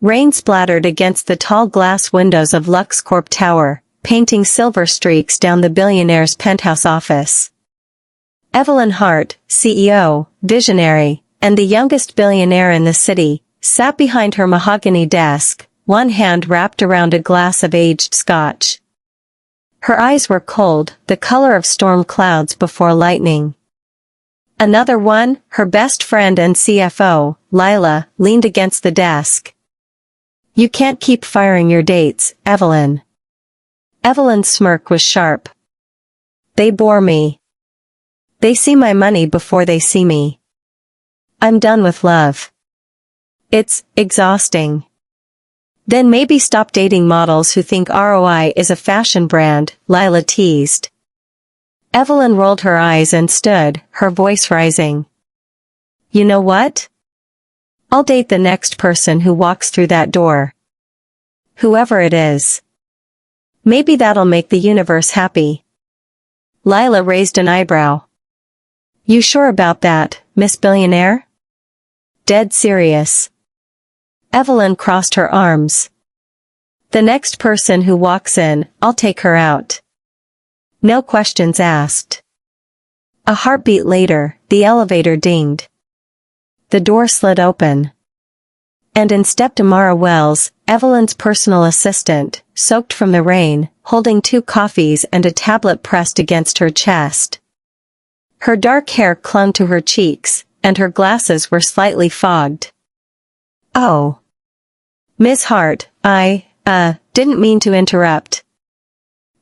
Rain splattered against the tall glass windows of LuxCorp Tower, painting silver streaks down the Billionaire's penthouse office. Evelyn Hart, CEO, visionary, and the youngest billionaire in the city, sat behind her mahogany desk, one hand wrapped around a glass of aged scotch. Her eyes were cold, the color of storm clouds before lightning. Another one, her best friend and CFO, Lila, leaned against the desk. "You can't keep firing your dates, Evelyn." Evelyn's smirk was sharp. "They bore me. They see my money before they see me. I'm done with love. It's exhausting." "Then maybe stop dating models who think ROI is a fashion brand," Lila teased. Evelyn rolled her eyes and stood, her voice rising. "You know what? I'll date the next person who walks through that door. Whoever it is. Maybe that'll make the universe happy." Lila raised an eyebrow. "You sure about that, Miss Billionaire?" "Dead serious." Evelyn crossed her arms. "The next person who walks in, I'll take her out. No questions asked." A heartbeat later, the elevator dinged. The door slid open. And in stepped Amara Wells, Evelyn's personal assistant, soaked from the rain, holding 2 coffees and a tablet pressed against her chest. Her dark hair clung to her cheeks, and her glasses were slightly fogged. "Oh. Miss Hart, I didn't mean to interrupt."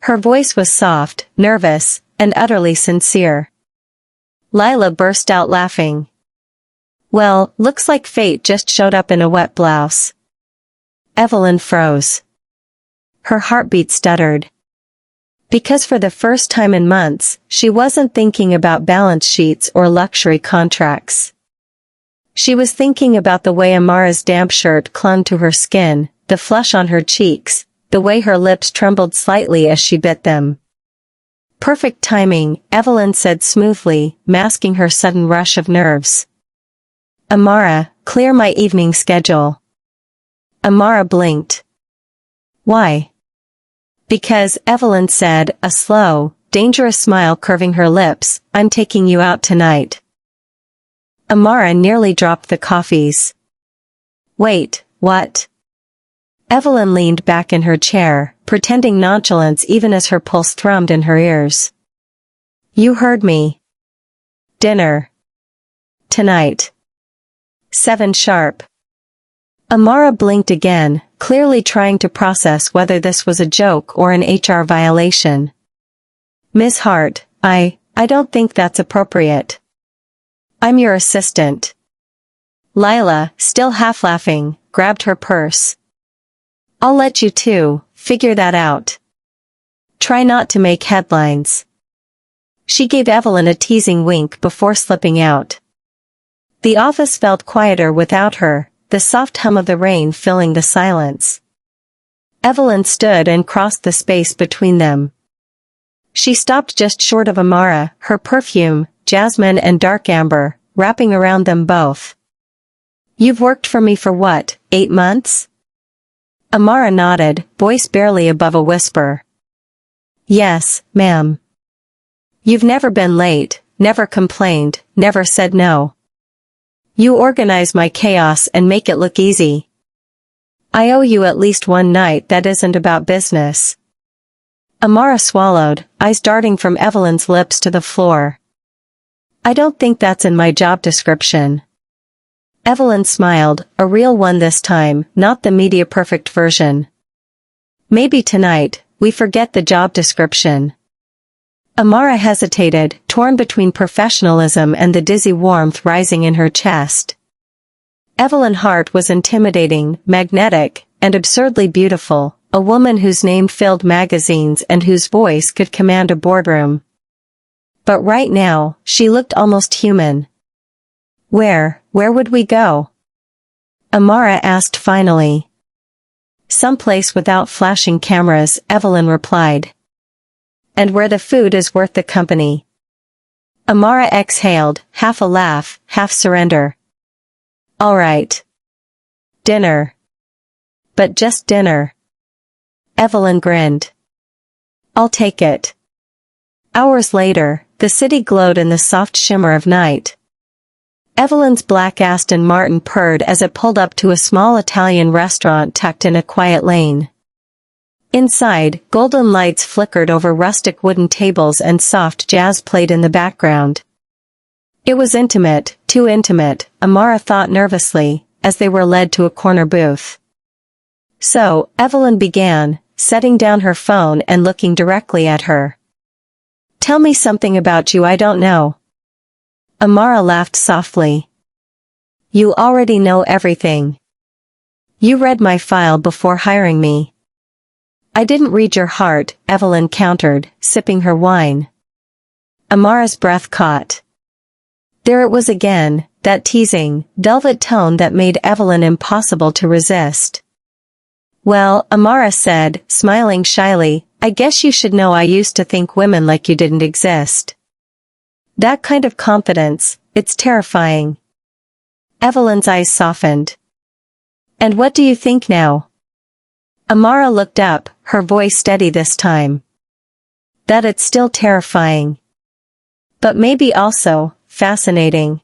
Her voice was soft, nervous, and utterly sincere. Lila burst out laughing. "Well, looks like fate just showed up in a wet blouse." Evelyn froze. Her heartbeat stuttered. Because for the first time in months, she wasn't thinking about balance sheets or luxury contracts. She was thinking about the way Amara's damp shirt clung to her skin, the flush on her cheeks, the way her lips trembled slightly as she bit them. "Perfect timing," Evelyn said smoothly, masking her sudden rush of nerves. "Amara, clear my evening schedule." Amara blinked. "Why?" "Because," Evelyn said, a slow, dangerous smile curving her lips, "I'm taking you out tonight." Amara nearly dropped the coffees. "Wait, what?" Evelyn leaned back in her chair, pretending nonchalance even as her pulse thrummed in her ears. "You heard me. Dinner. Tonight. 7 sharp." Amara blinked again, clearly trying to process whether this was a joke or an HR violation. "Miss Hart, I don't think that's appropriate. I'm your assistant." Lila, still half laughing, grabbed her purse. "I'll let you two figure that out. Try not to make headlines." She gave Evelyn a teasing wink before slipping out. The office felt quieter without her, the soft hum of the rain filling the silence. Evelyn stood and crossed the space between them. She stopped just short of Amara, her perfume, jasmine and dark amber, wrapping around them both. "You've worked for me for what, 8 months?" Amara nodded, voice barely above a whisper. "Yes, ma'am." "You've never been late, never complained, never said no. You organize my chaos and make it look easy. I owe you at least one night that isn't about business." Amara swallowed, eyes darting from Evelyn's lips to the floor. "I don't think that's in my job description." Evelyn smiled, a real one this time, not the media-perfect version. "Maybe tonight, we forget the job description." Amara hesitated, torn between professionalism and the dizzy warmth rising in her chest. Evelyn Hart was intimidating, magnetic, and absurdly beautiful, a woman whose name filled magazines and whose voice could command a boardroom. But right now, she looked almost human. Where would we go?" Amara asked finally. "Someplace without flashing cameras," Evelyn replied. "And where the food is worth the company." Amara exhaled, half a laugh, half surrender. "All right. Dinner. but just dinner. Evelyn grinned. I'll take it. Hours later, the city glowed in the soft shimmer of night. Evelyn's black Aston Martin purred as it pulled up to a small Italian restaurant tucked in a quiet lane. Inside, golden lights flickered over rustic wooden tables and soft jazz played in the background. It was intimate, too intimate, Amara thought nervously, as they were led to a corner booth. So, Evelyn began, setting down her phone and looking directly at her. Tell me something about you I don't know. Amara laughed softly. You already know everything. You read my file before hiring me. I didn't read your heart, Evelyn countered, sipping her wine. Amara's breath caught. There it was again, that teasing, velvet tone that made Evelyn impossible to resist. Well, Amara said, smiling shyly, I guess you should know I used to think women like you didn't exist. That kind of confidence, it's terrifying. Evelyn's eyes softened. And what do you think now? Amara looked up, her voice steady this time. That it's still terrifying. But maybe also, fascinating.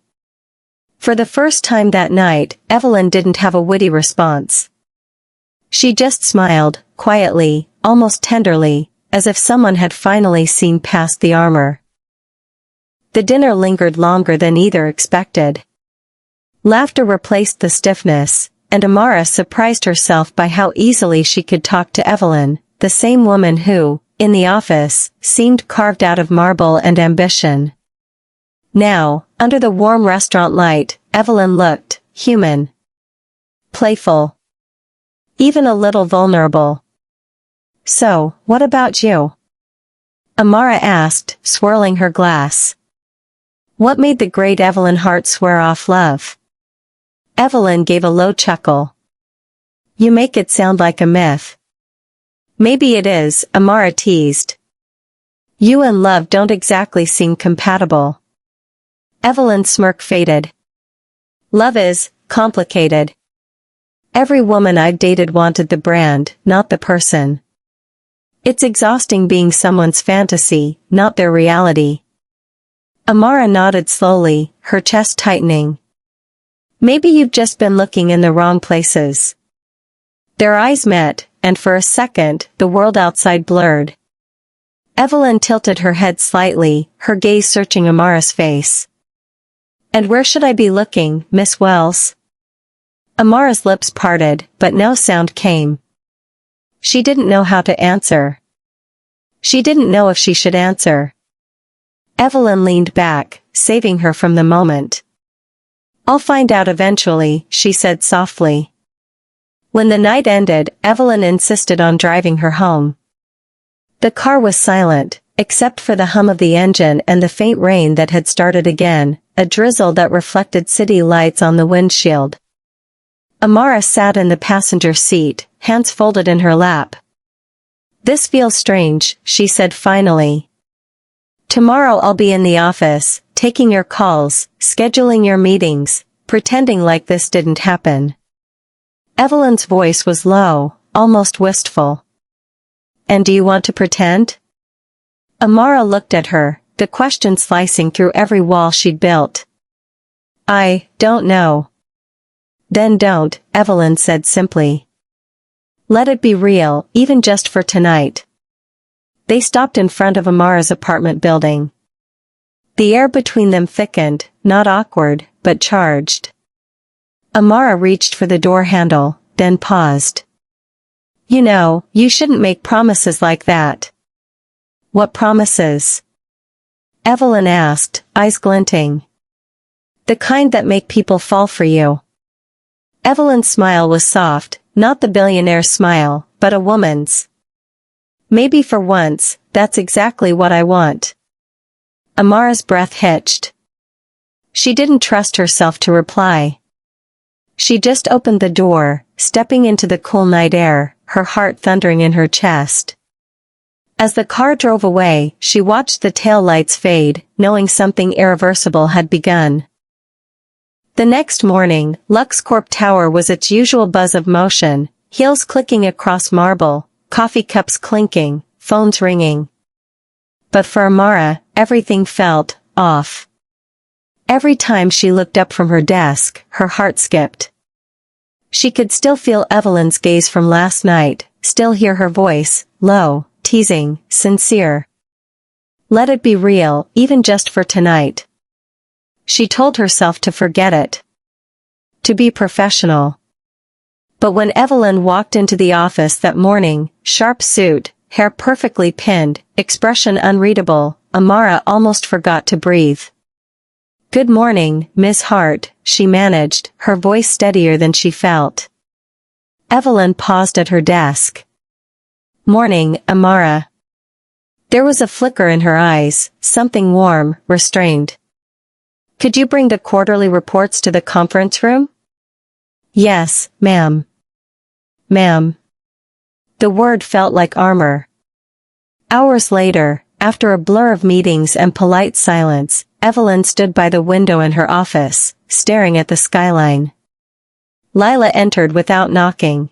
For the first time that night, Evelyn didn't have a witty response. She just smiled, quietly, almost tenderly, as if someone had finally seen past the armor. The dinner lingered longer than either expected. Laughter replaced the stiffness, and Amara surprised herself by how easily she could talk to Evelyn, the same woman who, in the office, seemed carved out of marble and ambition. Now, under the warm restaurant light, Evelyn looked human. Playful. Even a little vulnerable. So, what about you? Amara asked, swirling her glass. What made the great Evelyn Hart swear off love? Evelyn gave a low chuckle. You make it sound like a myth. Maybe it is, Amara teased. You and love don't exactly seem compatible. Evelyn's smirk faded. Love is complicated. Every woman I've dated wanted the brand, not the person. It's exhausting being someone's fantasy, not their reality. Amara nodded slowly, her chest tightening. Maybe you've just been looking in the wrong places. Their eyes met, and for a second, the world outside blurred. Evelyn tilted her head slightly, her gaze searching Amara's face. And where should I be looking, Miss Wells? Amara's lips parted, but no sound came. She didn't know how to answer. She didn't know if she should answer. Evelyn leaned back, saving her from the moment. I'll find out eventually, she said softly. When the night ended, Evelyn insisted on driving her home. The car was silent, except for the hum of the engine and the faint rain that had started again, a drizzle that reflected city lights on the windshield. Amara sat in the passenger seat, hands folded in her lap. This feels strange, she said finally. Tomorrow I'll be in the office, taking your calls, scheduling your meetings, pretending like this didn't happen. Evelyn's voice was low, almost wistful. And do you want to pretend? Amara looked at her, the question slicing through every wall she'd built. I don't know. Then don't, Evelyn said simply. Let it be real, even just for tonight. They stopped in front of Amara's apartment building. The air between them thickened, not awkward, but charged. Amara reached for the door handle, then paused. You know, you shouldn't make promises like that. What promises? Evelyn asked, eyes glinting. The kind that make people fall for you. Evelyn's smile was soft, not the billionaire smile, but a woman's. Maybe for once, that's exactly what I want. Amara's breath hitched. She didn't trust herself to reply. She just opened the door, stepping into the cool night air, her heart thundering in her chest. As the car drove away, she watched the taillights fade, knowing something irreversible had begun. The next morning, LuxCorp Tower was its usual buzz of motion, heels clicking across marble, coffee cups clinking, phones ringing. But for Amara, everything felt off. Every time she looked up from her desk, her heart skipped. She could still feel Evelyn's gaze from last night, still hear her voice, low, teasing, sincere. Let it be real, even just for tonight. She told herself to forget it. To be professional. But when Evelyn walked into the office that morning, sharp suit, hair perfectly pinned, expression unreadable, Amara almost forgot to breathe. "Good morning, Miss Hart," she managed, her voice steadier than she felt. Evelyn paused at her desk. "Morning, Amara." There was a flicker in her eyes, something warm, restrained. "Could you bring the quarterly reports to the conference room?" "Yes, ma'am." "Ma'am." The word felt like armor. Hours later, after a blur of meetings and polite silence, Evelyn stood by the window in her office, staring at the skyline. Lila entered without knocking.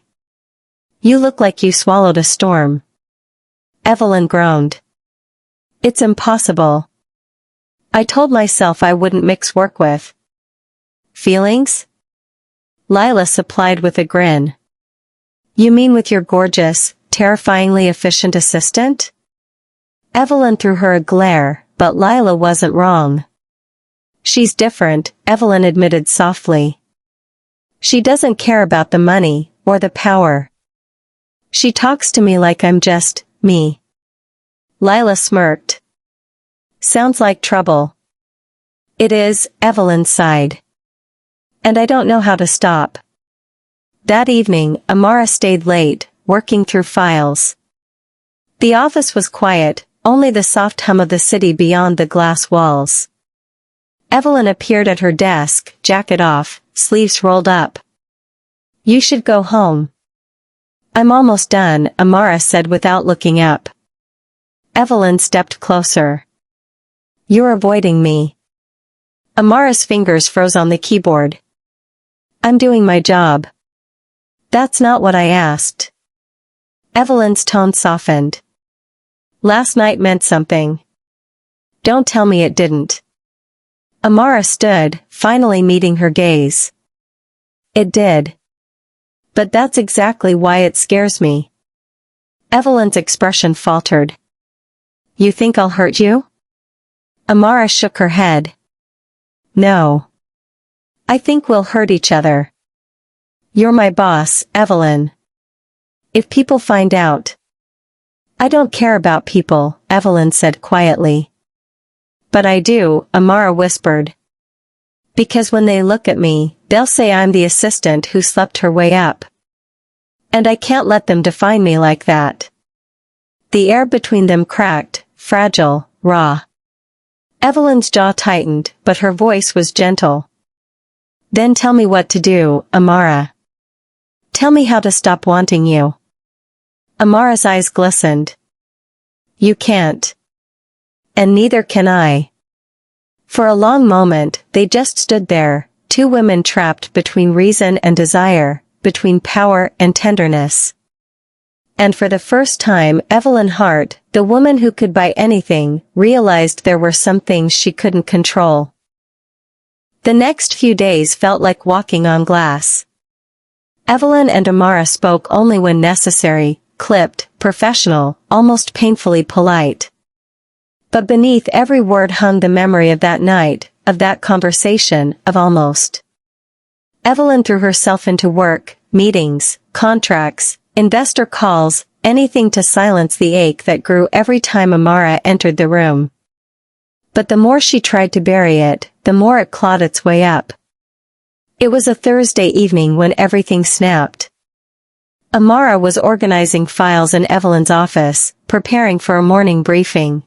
"You look like you swallowed a storm." Evelyn groaned. "It's impossible. I told myself I wouldn't mix work with feelings?" Lila supplied with a grin. "You mean with your gorgeous, terrifyingly efficient assistant?" Evelyn threw her a glare, but Lila wasn't wrong. "She's different," Evelyn admitted softly. "She doesn't care about the money, or the power. She talks to me like I'm just me." Lila smirked. "Sounds like trouble." "It is," Evelyn sighed. "And I don't know how to stop." That evening, Amara stayed late, working through files. The office was quiet, only the soft hum of the city beyond the glass walls. Evelyn appeared at her desk, jacket off, sleeves rolled up. "You should go home." "I'm almost done," Amara said without looking up. Evelyn stepped closer. "You're avoiding me." Amara's fingers froze on the keyboard. "I'm doing my job." "That's not what I asked." Evelyn's tone softened. "Last night meant something." "Don't tell me it didn't." Amara stood, finally meeting her gaze. "It did. But that's exactly why it scares me." Evelyn's expression faltered. "You think I'll hurt you?" Amara shook her head. "No. I think we'll hurt each other." "You're my boss, Evelyn. If people find out—" "I don't care about people," Evelyn said quietly. "But I do," Amara whispered. "Because when they look at me, they'll say I'm the assistant who slept her way up. And I can't let them define me like that." The air between them cracked, fragile, raw. Evelyn's jaw tightened, but her voice was gentle. "Then tell me what to do, Amara. Tell me how to stop wanting you." Amara's eyes glistened. "You can't. And neither can I." For a long moment, they just stood there, two women trapped between reason and desire, between power and tenderness. And for the first time, Evelyn Hart, the woman who could buy anything, realized there were some things she couldn't control. The next few days felt like walking on glass. Evelyn and Amara spoke only when necessary, clipped, professional, almost painfully polite. But beneath every word hung the memory of that night, of that conversation, of almost. Evelyn threw herself into work, meetings, contracts, investor calls, anything to silence the ache that grew every time Amara entered the room. But the more she tried to bury it, the more it clawed its way up. It was a Thursday evening when everything snapped. Amara was organizing files in Evelyn's office, preparing for a morning briefing.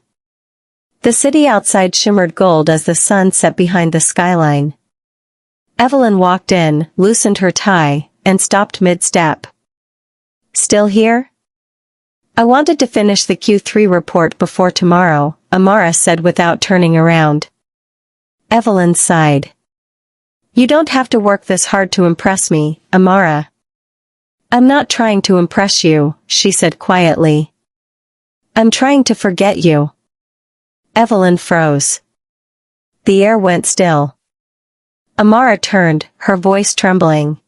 The city outside shimmered gold as the sun set behind the skyline. Evelyn walked in, loosened her tie, and stopped mid-step. "Still here?" "I wanted to finish the Q3 report before tomorrow," Amara said without turning around. Evelyn sighed. "You don't have to work this hard to impress me, Amara." I'm not trying to impress you, she said quietly. I'm trying to forget you. Evelyn froze. The air went still. Amara turned, her voice trembling.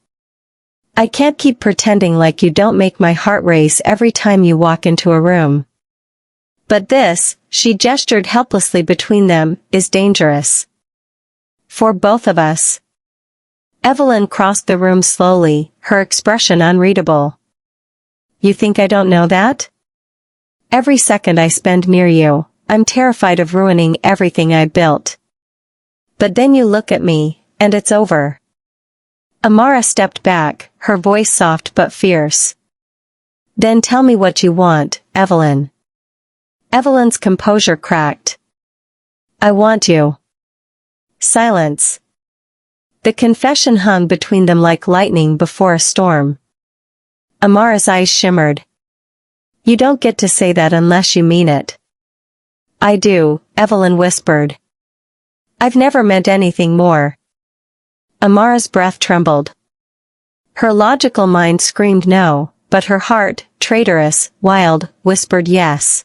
I can't keep pretending like you don't make my heart race every time you walk into a room. But this, she gestured helplessly between them, is dangerous. For both of us. Evelyn crossed the room slowly, her expression unreadable. You think I don't know that? Every second I spend near you, I'm terrified of ruining everything I built. But then you look at me, and it's over. Amara stepped back, her voice soft but fierce. Then tell me what you want, Evelyn. Evelyn's composure cracked. I want you. Silence. The confession hung between them like lightning before a storm. Amara's eyes shimmered. You don't get to say that unless you mean it. I do, Evelyn whispered. I've never meant anything more. Amara's breath trembled. Her logical mind screamed no, but her heart, traitorous, wild, whispered yes.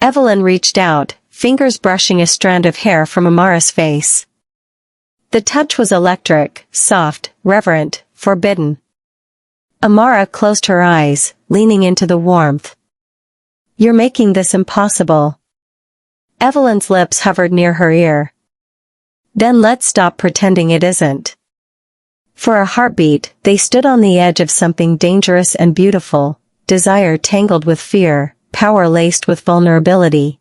Evelyn reached out, fingers brushing a strand of hair from Amara's face. The touch was electric, soft, reverent, forbidden. Amara closed her eyes, leaning into the warmth. You're making this impossible. Evelyn's lips hovered near her ear. Then let's stop pretending it isn't. For a heartbeat, they stood on the edge of something dangerous and beautiful, desire tangled with fear, power laced with vulnerability.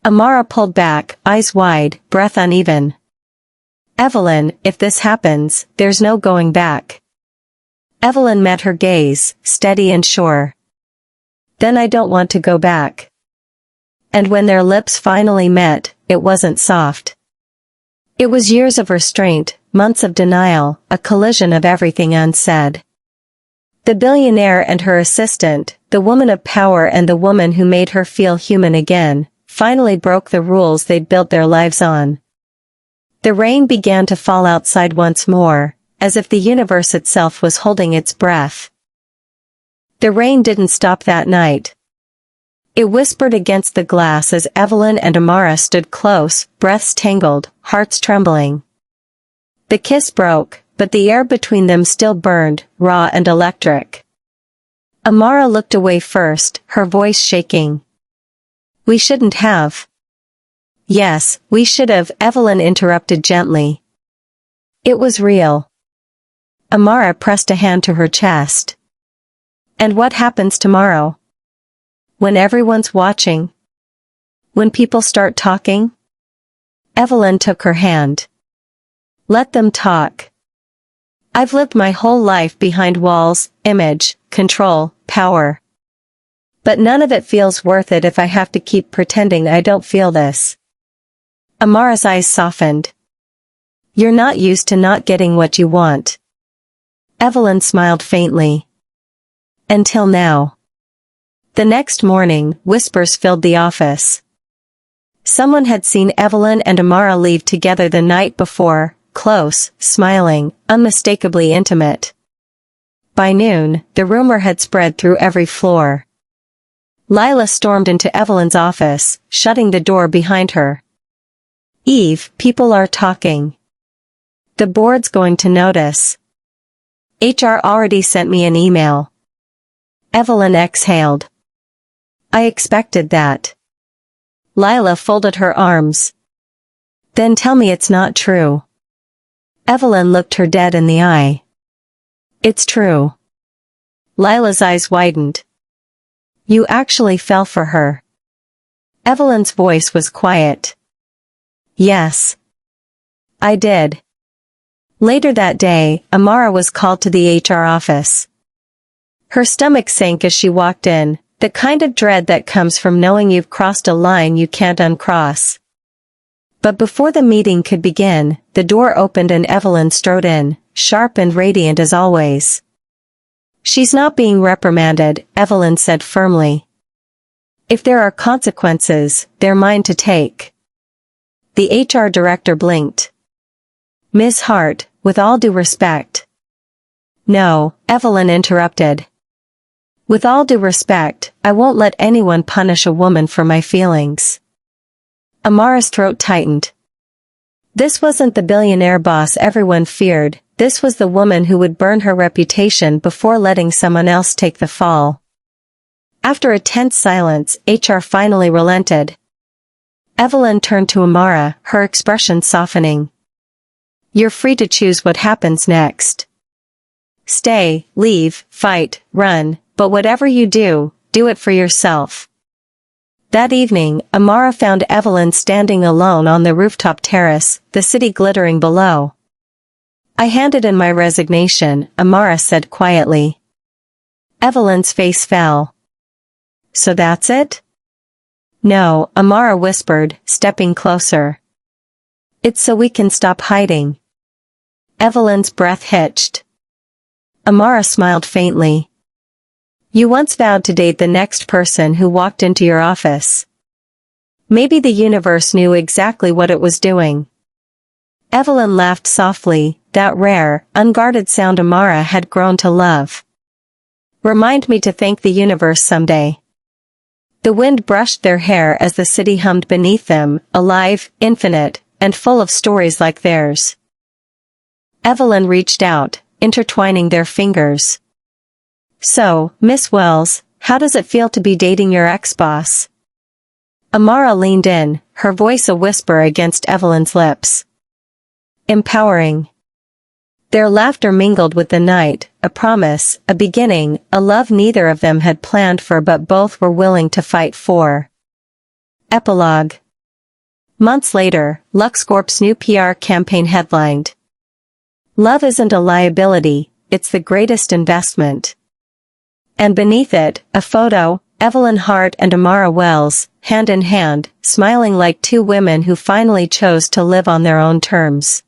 Amara pulled back, eyes wide, breath uneven. Evelyn, if this happens, there's no going back. Evelyn met her gaze, steady and sure. Then I don't want to go back. And when their lips finally met, it wasn't soft. It was years of restraint, months of denial, a collision of everything unsaid. The billionaire and her assistant, the woman of power and the woman who made her feel human again, finally broke the rules they'd built their lives on. The rain began to fall outside once more, as if the universe itself was holding its breath. The rain didn't stop that night. It whispered against the glass as Evelyn and Amara stood close, breaths tangled, hearts trembling. The kiss broke, but the air between them still burned, raw and electric. Amara looked away first, her voice shaking. We shouldn't have. Yes, we should have, Evelyn interrupted gently. It was real. Amara pressed a hand to her chest. And what happens tomorrow? When everyone's watching? When people start talking? Evelyn took her hand. Let them talk. I've lived my whole life behind walls, image, control, power. But none of it feels worth it if I have to keep pretending I don't feel this. Amara's eyes softened. You're not used to not getting what you want. Evelyn smiled faintly. Until now. The next morning, whispers filled the office. Someone had seen Evelyn and Amara leave together the night before, close, smiling, unmistakably intimate. By noon, the rumor had spread through every floor. Lila stormed into Evelyn's office, shutting the door behind her. Eve, people are talking. The board's going to notice. HR already sent me an email. Evelyn exhaled. I expected that. Lila folded her arms. Then tell me it's not true. Evelyn looked her dead in the eye. It's true. Lila's eyes widened. You actually fell for her. Evelyn's voice was quiet. Yes. I did. Later that day, Amara was called to the HR office. Her stomach sank as she walked in, the kind of dread that comes from knowing you've crossed a line you can't uncross. But before the meeting could begin, the door opened and Evelyn strode in, sharp and radiant as always. She's not being reprimanded, Evelyn said firmly. If there are consequences, they're mine to take. The HR director blinked. Ms. Hart, with all due respect. No, Evelyn interrupted. With all due respect, I won't let anyone punish a woman for my feelings. Amara's throat tightened. This wasn't the billionaire boss everyone feared, this was the woman who would burn her reputation before letting someone else take the fall. After a tense silence, HR finally relented. Evelyn turned to Amara, her expression softening. You're free to choose what happens next. Stay, leave, fight, run, but whatever you do, do it for yourself. That evening, Amara found Evelyn standing alone on the rooftop terrace, the city glittering below. I handed in my resignation, Amara said quietly. Evelyn's face fell. So that's it? No, Amara whispered, stepping closer. It's so we can stop hiding. Evelyn's breath hitched. Amara smiled faintly. You once vowed to date the next person who walked into your office. Maybe the universe knew exactly what it was doing. Evelyn laughed softly, that rare, unguarded sound Amara had grown to love. Remind me to thank the universe someday. The wind brushed their hair as the city hummed beneath them, alive, infinite, and full of stories like theirs. Evelyn reached out, intertwining their fingers. So, Miss Wells, how does it feel to be dating your ex-boss? Amara leaned in, her voice a whisper against Evelyn's lips. Empowering. Their laughter mingled with the night, a promise, a beginning, a love neither of them had planned for but both were willing to fight for. Epilogue. Months later, LuxCorp's new PR campaign headlined. Love isn't a liability, it's the greatest investment. And beneath it, a photo, Evelyn Hart and Amara Wells, hand in hand, smiling like two women who finally chose to live on their own terms.